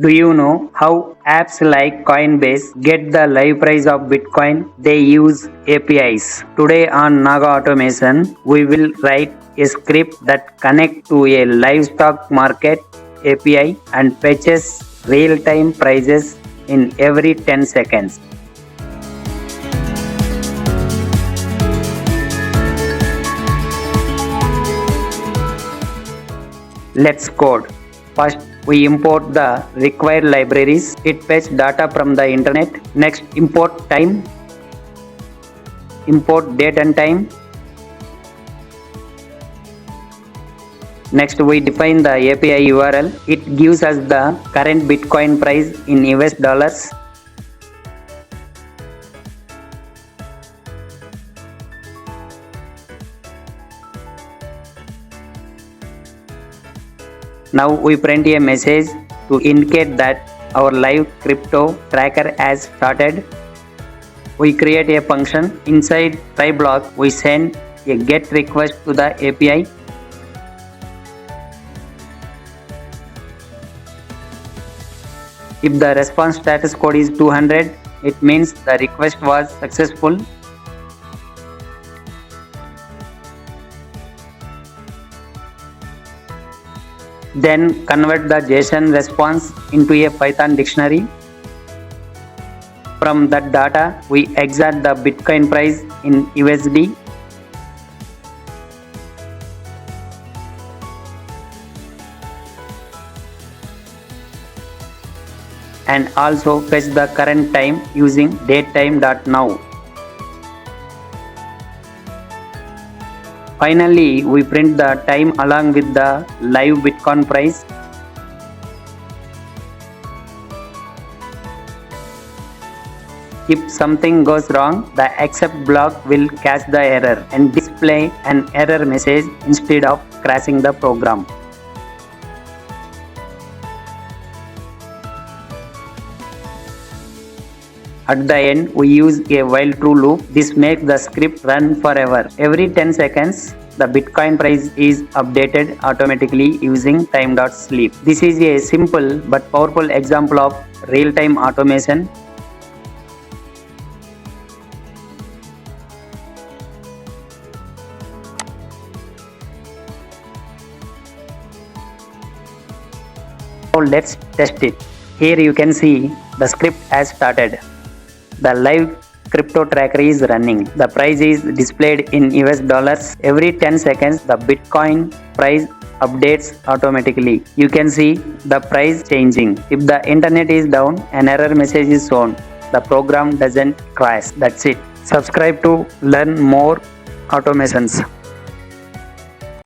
Do you know how apps like Coinbase get the live price of Bitcoin? They use APIs. Today on Naga Automation, we will write a script that connects to a livestock market API and fetches real-time prices in every 10 seconds. Let's code. First, we import the required libraries. It fetch data from the internet. Next, import time. Import date and time. Next, we define the API URL. It gives us the current Bitcoin price in US dollars. Now we print a message to indicate that our live crypto tracker has started. We create a function. Inside try block, we send a get request to the API. If the response status code is 200, it means the request was successful. Then convert the JSON response into a Python dictionary. From that data, we extract the Bitcoin price in USD. And also fetch the current time using datetime.now. Finally, we print the time along with the live Bitcoin price. If something goes wrong, the except block will catch the error and display an error message instead of crashing the program. At the end, we use a while true loop. This makes the script run forever. Every 10 seconds, the Bitcoin price is updated automatically using time.sleep. This is a simple but powerful example of real-time automation. Now let's test it. Here you can see the script has started. The live crypto tracker is running. The price is displayed in US dollars. Every 10 seconds, the Bitcoin price updates automatically. You can see the price changing. If the internet is down, an error message is shown. The program doesn't crash. That's it. Subscribe to learn more automations.